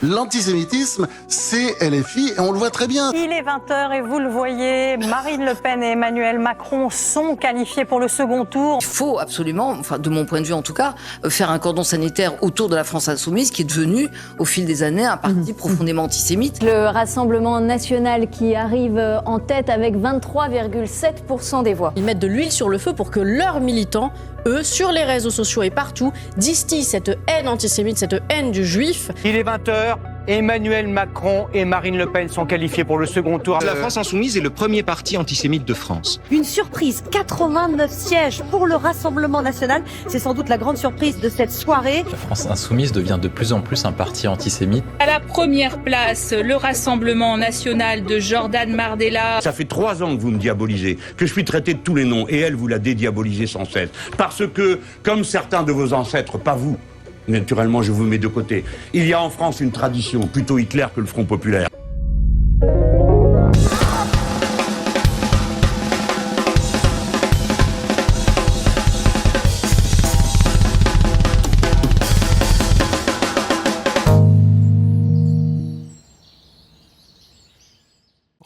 L'antisémitisme, c'est LFI et on le voit très bien. Il est 20h et vous le voyez, Marine Le Pen et Emmanuel Macron sont qualifiés pour le second tour. Il faut absolument, enfin de mon point de vue en tout cas, faire un cordon sanitaire autour de la France Insoumise qui est devenu au fil des années un parti profondément antisémite. Le Rassemblement national qui arrive en tête avec 23,7% des voix. Ils mettent de l'huile sur le feu pour que leurs militants, eux, sur les réseaux sociaux et partout, distillent cette haine antisémite, cette haine du juif. Il est 20h, Emmanuel Macron et Marine Le Pen sont qualifiés pour le second tour. La France Insoumise est le premier parti antisémite de France. Une surprise, 89 sièges pour le Rassemblement national. C'est sans doute la grande surprise de cette soirée. La France Insoumise devient de plus en plus un parti antisémite. À la première place, le Rassemblement national de Jordan Bardella. Ça fait 3 ans que vous me diabolisez, que je suis traité de tous les noms, et elle, vous la dédiabolisez sans cesse. Parce que, comme certains de vos ancêtres, pas vous, naturellement je vous mets de côté, il y a en France une tradition, plutôt Hitler que le Front populaire.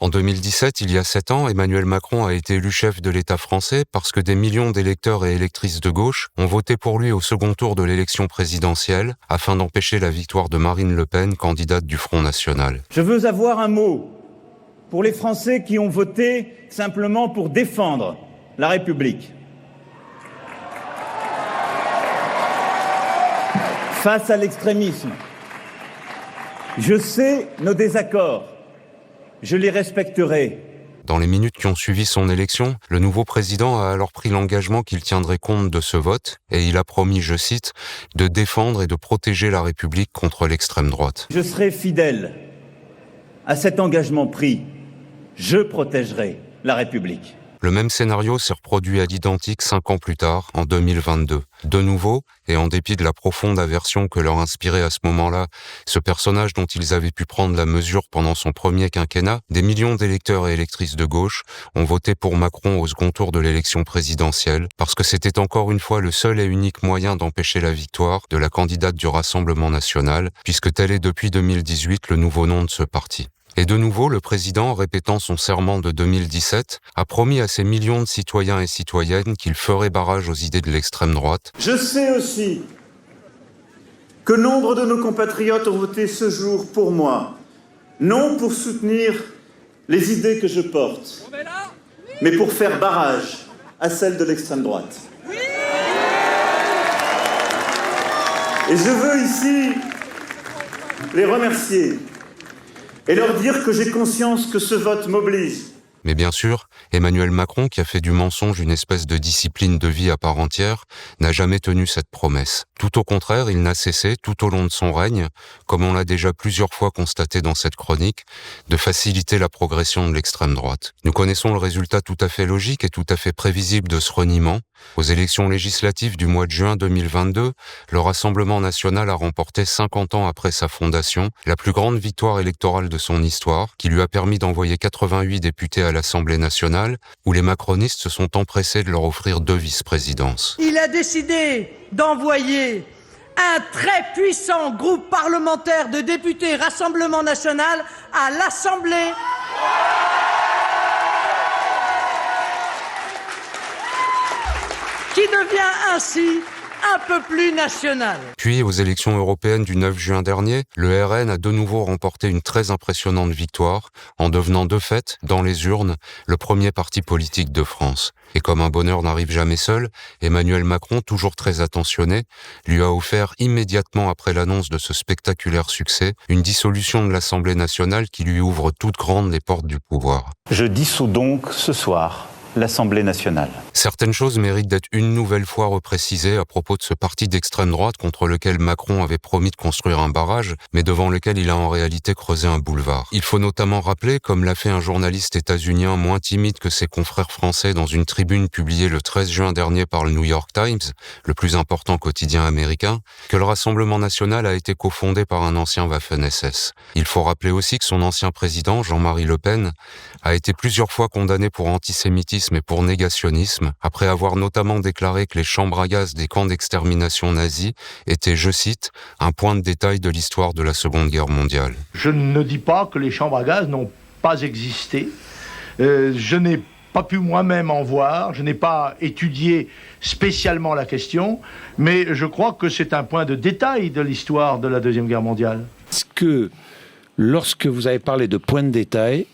En 2017, il y a 7 ans, Emmanuel Macron a été élu chef de l'État français parce que des millions d'électeurs et électrices de gauche ont voté pour lui au second tour de l'élection présidentielle afin d'empêcher la victoire de Marine Le Pen, candidate du Front National. Je veux avoir un mot pour les Français qui ont voté simplement pour défendre la République. Face à l'extrémisme, je sais nos désaccords. Je les respecterai. Dans les minutes qui ont suivi son élection, le nouveau président a alors pris l'engagement qu'il tiendrait compte de ce vote et il a promis, je cite, de défendre et de protéger la République contre l'extrême droite. Je serai fidèle à cet engagement pris. Je protégerai la République. Le même scénario s'est reproduit à l'identique 5 ans plus tard, en 2022. De nouveau, et en dépit de la profonde aversion que leur inspirait à ce moment-là ce personnage dont ils avaient pu prendre la mesure pendant son premier quinquennat, des millions d'électeurs et électrices de gauche ont voté pour Macron au second tour de l'élection présidentielle, parce que c'était encore une fois le seul et unique moyen d'empêcher la victoire de la candidate du Rassemblement national, puisque tel est depuis 2018 le nouveau nom de ce parti. Et de nouveau, le président, répétant son serment de 2017, a promis à ces millions de citoyens et citoyennes qu'il ferait barrage aux idées de l'extrême droite. Je sais aussi que nombre de nos compatriotes ont voté ce jour pour moi, non pour soutenir les idées que je porte, mais pour faire barrage à celles de l'extrême droite. Et je veux ici les remercier et leur dire que j'ai conscience que ce vote m'oblige. Mais bien sûr, Emmanuel Macron, qui a fait du mensonge une espèce de discipline de vie à part entière, n'a jamais tenu cette promesse. Tout au contraire, il n'a cessé, tout au long de son règne, comme on l'a déjà plusieurs fois constaté dans cette chronique, de faciliter la progression de l'extrême droite. Nous connaissons le résultat tout à fait logique et tout à fait prévisible de ce reniement. Aux élections législatives du mois de juin 2022, le Rassemblement national a remporté 50 ans après sa fondation, la plus grande victoire électorale de son histoire, qui lui a permis d'envoyer 88 députés à l'Assemblée nationale, où les macronistes se sont empressés de leur offrir 2 vice-présidences. Il a décidé d'envoyer un très puissant groupe parlementaire de députés Rassemblement national à l'Assemblée. Qui devient ainsi un peu plus national. Puis, aux élections européennes du 9 juin dernier, le RN a de nouveau remporté une très impressionnante victoire, en devenant de fait, dans les urnes, le premier parti politique de France. Et comme un bonheur n'arrive jamais seul, Emmanuel Macron, toujours très attentionné, lui a offert immédiatement après l'annonce de ce spectaculaire succès, une dissolution de l'Assemblée nationale qui lui ouvre toutes grandes les portes du pouvoir. Je dissous donc ce soir l'Assemblée nationale. Certaines choses méritent d'être une nouvelle fois reprécisées à propos de ce parti d'extrême droite contre lequel Macron avait promis de construire un barrage, mais devant lequel il a en réalité creusé un boulevard. Il faut notamment rappeler, comme l'a fait un journaliste états-unien moins timide que ses confrères français dans une tribune publiée le 13 juin dernier par le New York Times, le plus important quotidien américain, que le Rassemblement national a été cofondé par un ancien Waffen-SS. Il faut rappeler aussi que son ancien président, Jean-Marie Le Pen, a été plusieurs fois condamné pour antisémitisme antisémitisme et pour négationnisme, après avoir notamment déclaré que les chambres à gaz des camps d'extermination nazis étaient, je cite, un point de détail de l'histoire de la Seconde Guerre mondiale. Je ne dis pas que les chambres à gaz n'ont pas existé. Je n'ai pas pu moi-même en voir, je n'ai pas étudié spécialement la question, mais je crois que c'est un point de détail de l'histoire de la Deuxième Guerre mondiale. Est-ce que, lorsque vous avez parlé de point de détail,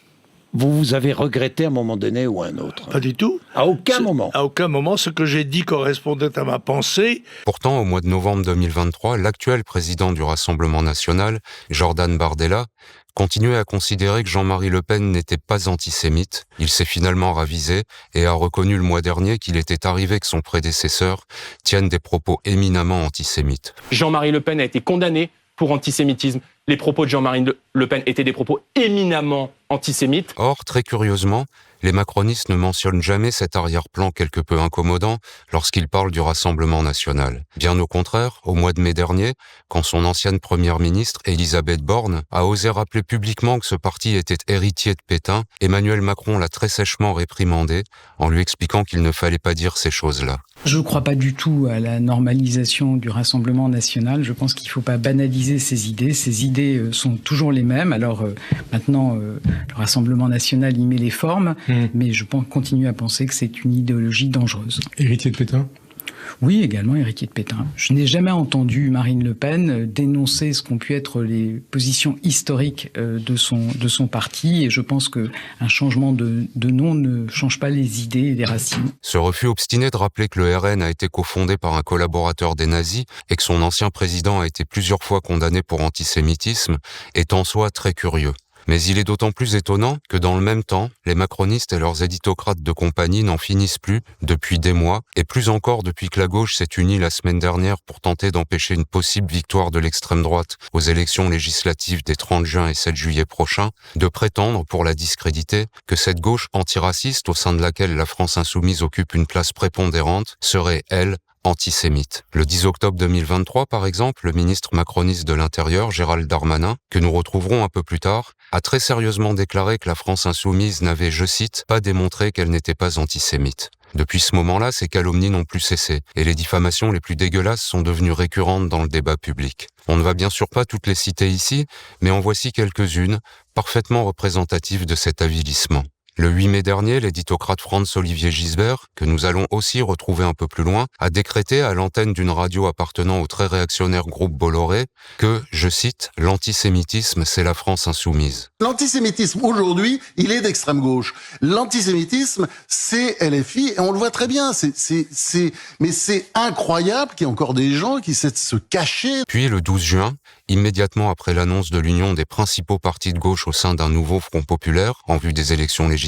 vous avez regretté à un moment donné ou à un autre? Pas du tout. À aucun moment. À aucun moment. Ce que j'ai dit correspondait à ma pensée. Pourtant, au mois de novembre 2023, l'actuel président du Rassemblement national, Jordan Bardella, continuait à considérer que Jean-Marie Le Pen n'était pas antisémite. Il s'est finalement ravisé et a reconnu le mois dernier qu'il était arrivé que son prédécesseur tienne des propos éminemment antisémites. Jean-Marie Le Pen a été condamné pour antisémitisme. Les propos de Jean-Marie Le Pen étaient des propos éminemment antisémites. Or, très curieusement, les macronistes ne mentionnent jamais cet arrière-plan quelque peu incommodant lorsqu'ils parlent du Rassemblement national. Bien au contraire, au mois de mai dernier, quand son ancienne première ministre, Elisabeth Borne, a osé rappeler publiquement que ce parti était héritier de Pétain, Emmanuel Macron l'a très sèchement réprimandé en lui expliquant qu'il ne fallait pas dire ces choses-là. Je ne crois pas du tout à la normalisation du Rassemblement national. Je pense qu'il ne faut pas banaliser ces idées. Ces idées sont toujours les mêmes. Alors maintenant, le Rassemblement national y met les formes, mais je continue à penser que c'est une idéologie dangereuse. Héritier de Pétain ? Oui, également héritier de Pétain. Je n'ai jamais entendu Marine Le Pen dénoncer ce qu'ont pu être les positions historiques de son parti, et je pense qu'un changement de nom ne change pas les idées et les racines. Ce refus obstiné de rappeler que le RN a été cofondé par un collaborateur des nazis et que son ancien président a été plusieurs fois condamné pour antisémitisme est en soi très curieux. Mais il est d'autant plus étonnant que dans le même temps, les macronistes et leurs éditocrates de compagnie n'en finissent plus depuis des mois, et plus encore depuis que la gauche s'est unie la semaine dernière pour tenter d'empêcher une possible victoire de l'extrême droite aux élections législatives des 30 juin et 7 juillet prochains, de prétendre, pour la discréditer, que cette gauche antiraciste au sein de laquelle la France insoumise occupe une place prépondérante serait, elle, antisémite. Le 10 octobre 2023, par exemple, le ministre macroniste de l'Intérieur, Gérald Darmanin, que nous retrouverons un peu plus tard, a très sérieusement déclaré que la France insoumise n'avait, je cite, pas démontré qu'elle n'était pas antisémite. Depuis ce moment-là, ces calomnies n'ont plus cessé, et les diffamations les plus dégueulasses sont devenues récurrentes dans le débat public. On ne va bien sûr pas toutes les citer ici, mais en voici quelques-unes, parfaitement représentatives de cet avilissement. Le 8 mai dernier, l'éditocrate Franz-Olivier Gisbert, que nous allons aussi retrouver un peu plus loin, a décrété à l'antenne d'une radio appartenant au très réactionnaire groupe Bolloré que, je cite, « l'antisémitisme, c'est la France insoumise ». L'antisémitisme, aujourd'hui, il est d'extrême gauche. L'antisémitisme, c'est LFI, et on le voit très bien. Mais c'est incroyable qu'il y ait encore des gens qui essaient de se cacher. Puis, le 12 juin, immédiatement après l'annonce de l'union des principaux partis de gauche au sein d'un nouveau Front populaire, en vue des élections législatives,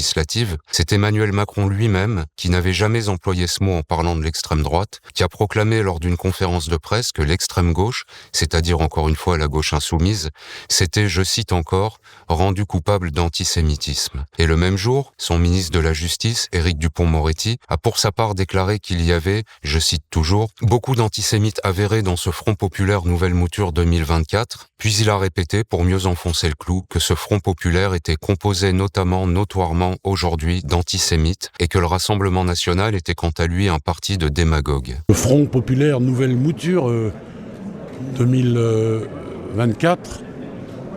c'est Emmanuel Macron lui-même, qui n'avait jamais employé ce mot en parlant de l'extrême droite, qui a proclamé lors d'une conférence de presse que l'extrême gauche, c'est-à-dire encore une fois la gauche insoumise, s'était, je cite encore, rendu coupable d'antisémitisme. Et le même jour, son ministre de la Justice, Éric Dupond-Moretti, a pour sa part déclaré qu'il y avait, je cite toujours, beaucoup d'antisémites avérés dans ce Front populaire Nouvelle Mouture 2024, puis il a répété, pour mieux enfoncer le clou, que ce Front populaire était composé notoirement aujourd'hui d'antisémites et que le Rassemblement national était quant à lui un parti de démagogues. Le Front populaire Nouvelle Mouture 2024,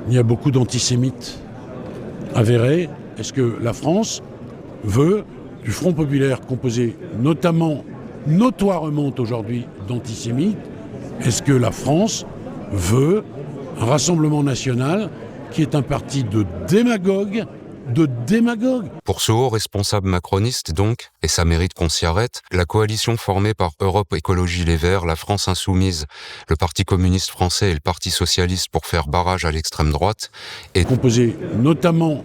il y a beaucoup d'antisémites avérés. Est-ce que la France veut du Front populaire composé notoirement aujourd'hui d'antisémites? Est-ce que la France veut un Rassemblement national qui est un parti de démagogues? Pour ce haut responsable macroniste donc, et ça mérite qu'on s'y arrête, la coalition formée par Europe Écologie Les Verts, la France Insoumise, le Parti communiste français et le Parti socialiste pour faire barrage à l'extrême droite est composé notoirement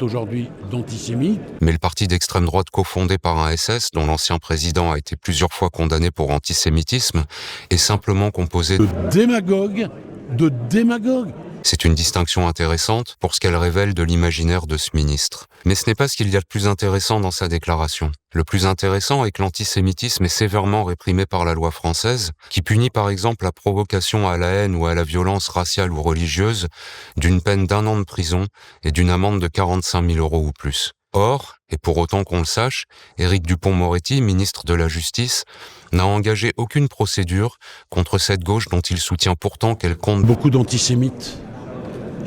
aujourd'hui d'antisémites. Mais le parti d'extrême droite cofondé par un SS, dont l'ancien président a été plusieurs fois condamné pour antisémitisme, est simplement composé de démagogues. C'est une distinction intéressante pour ce qu'elle révèle de l'imaginaire de ce ministre. Mais ce n'est pas ce qu'il y a de plus intéressant dans sa déclaration. Le plus intéressant est que l'antisémitisme est sévèrement réprimé par la loi française, qui punit par exemple la provocation à la haine ou à la violence raciale ou religieuse d'une peine d'1 an de prison et d'une amende de 45 000 € ou plus. Or, et pour autant qu'on le sache, Éric Dupond-Moretti, ministre de la Justice, n'a engagé aucune procédure contre cette gauche dont il soutient pourtant qu'elle compte beaucoup d'antisémites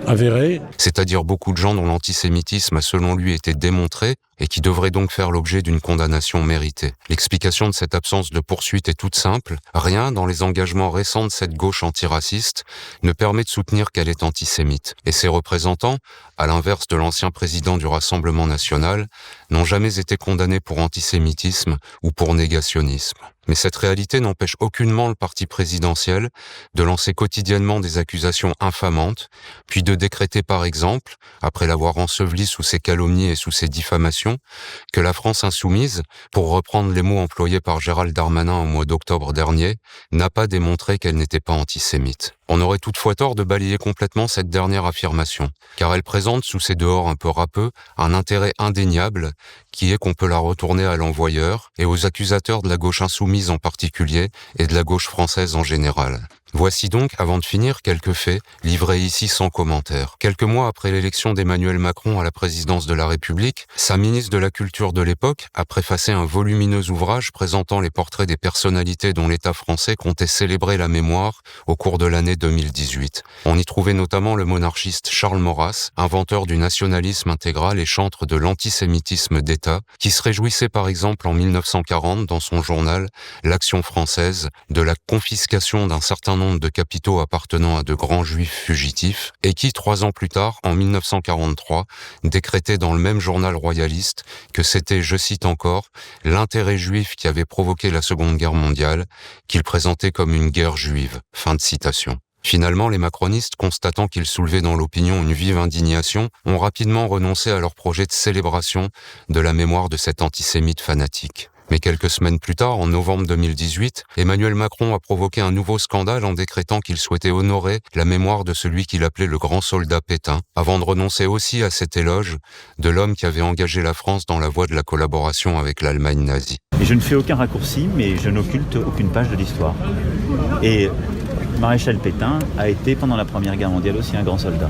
avérés, c'est-à-dire beaucoup de gens dont l'antisémitisme a selon lui été démontré et qui devraient donc faire l'objet d'une condamnation méritée. L'explication de cette absence de poursuite est toute simple. Rien dans les engagements récents de cette gauche antiraciste ne permet de soutenir qu'elle est antisémite. Et ses représentants, à l'inverse de l'ancien président du Rassemblement national, n'ont jamais été condamnés pour antisémitisme ou pour négationnisme. Mais cette réalité n'empêche aucunement le parti présidentiel de lancer quotidiennement des accusations infamantes, puis de décréter par exemple, après l'avoir enseveli sous ses calomnies et sous ses diffamations, que la France insoumise, pour reprendre les mots employés par Gérald Darmanin au mois d'octobre dernier, n'a pas démontré qu'elle n'était pas antisémite. On aurait toutefois tort de balayer complètement cette dernière affirmation, car elle présente, sous ses dehors un peu râpeux, un intérêt indéniable, qui est qu'on peut la retourner à l'envoyeur et aux accusateurs de la gauche insoumise en particulier et de la gauche française en général. Voici donc, avant de finir, quelques faits, livrés ici sans commentaire. Quelques mois après l'élection d'Emmanuel Macron à la présidence de la République, sa ministre de la Culture de l'époque a préfacé un volumineux ouvrage présentant les portraits des personnalités dont l'État français comptait célébrer la mémoire au cours de l'année 2018. On y trouvait notamment le monarchiste Charles Maurras, inventeur du nationalisme intégral et chantre de l'antisémitisme d'État, qui se réjouissait par exemple en 1940 dans son journal L'Action française de la confiscation d'un certain nombre de capitaux appartenant à de grands juifs fugitifs, et qui, 3 ans plus tard, en 1943, décrétait dans le même journal royaliste que c'était, je cite encore, l'intérêt juif qui avait provoqué la Seconde Guerre mondiale, qu'il présentait comme une guerre juive. Fin de citation. Finalement, les macronistes, constatant qu'ils soulevaient dans l'opinion une vive indignation, ont rapidement renoncé à leur projet de célébration de la mémoire de cet antisémite fanatique. Mais quelques semaines plus tard, en novembre 2018, Emmanuel Macron a provoqué un nouveau scandale en décrétant qu'il souhaitait honorer la mémoire de celui qu'il appelait le grand soldat Pétain, avant de renoncer aussi à cet éloge de l'homme qui avait engagé la France dans la voie de la collaboration avec l'Allemagne nazie. Et je ne fais aucun raccourci, mais je n'occulte aucune page de l'histoire. Et Maréchal Pétain a été, pendant la Première Guerre mondiale, aussi un grand soldat.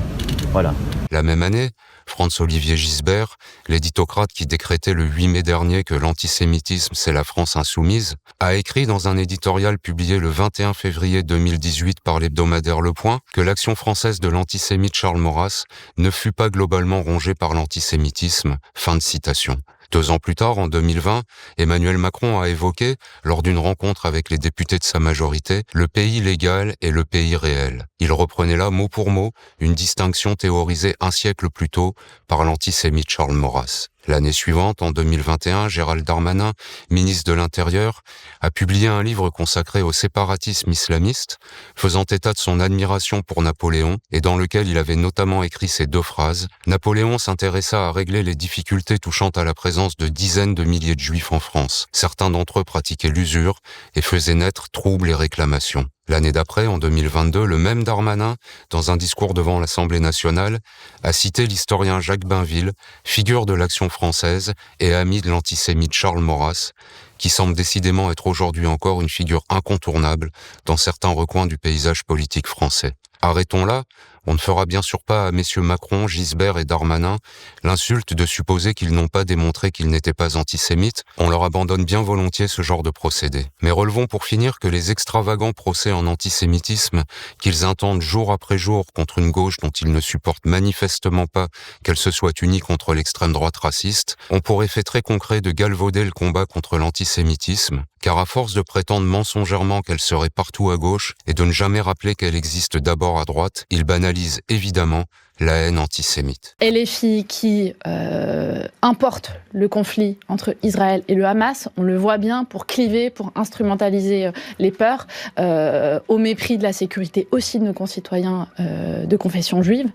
Voilà. La même année, Franz-Olivier Gisbert, l'éditocrate qui décrétait le 8 mai dernier que l'antisémitisme c'est la France insoumise, a écrit dans un éditorial publié le 21 février 2018 par l'hebdomadaire Le Point que l'action française de l'antisémite Charles Maurras ne fut pas globalement rongée par l'antisémitisme. Fin de citation. 2 ans plus tard, en 2020, Emmanuel Macron a évoqué, lors d'une rencontre avec les députés de sa majorité, le pays légal et le pays réel. Il reprenait là, mot pour mot, une distinction théorisée un siècle plus tôt par l'antisémite Charles Maurras. L'année suivante, en 2021, Gérald Darmanin, ministre de l'Intérieur, a publié un livre consacré au séparatisme islamiste, faisant état de son admiration pour Napoléon, et dans lequel il avait notamment écrit ces 2 phrases. Napoléon s'intéressa à régler les difficultés touchant à la présence de dizaines de milliers de juifs en France. Certains d'entre eux pratiquaient l'usure et faisaient naître troubles et réclamations. L'année d'après, en 2022, le même Darmanin, dans un discours devant l'Assemblée nationale, a cité l'historien Jacques Bainville, figure de l'Action française et ami de l'antisémite Charles Maurras, qui semble décidément être aujourd'hui encore une figure incontournable dans certains recoins du paysage politique français. Arrêtons là, on ne fera bien sûr pas à messieurs Macron, Gisbert et Darmanin l'insulte de supposer qu'ils n'ont pas démontré qu'ils n'étaient pas antisémites, on leur abandonne bien volontiers ce genre de procédé. Mais relevons pour finir que les extravagants procès en antisémitisme qu'ils intentent jour après jour contre une gauche dont ils ne supportent manifestement pas qu'elle se soit unie contre l'extrême droite raciste, ont pour effet très concret de galvauder le combat contre l'antisémitisme, car à force de prétendre mensongèrement qu'elle serait partout à gauche et de ne jamais rappeler qu'elle existe d'abord à droite, ils banalisent évidemment la haine antisémite. Et les filles qui importent le conflit entre Israël et le Hamas, on le voit bien, pour cliver, pour instrumentaliser les peurs, au mépris de la sécurité aussi de nos concitoyens de confession juive.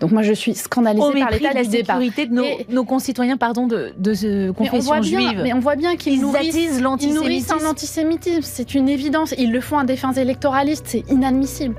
Donc moi je suis scandalisée par l'état du débat. Au mépris de la sécurité de nos concitoyens de confession juive. Mais on voit bien qu'ils nourrissent un antisémitisme. C'est une évidence. Ils le font à des fins électoralistes, c'est inadmissible.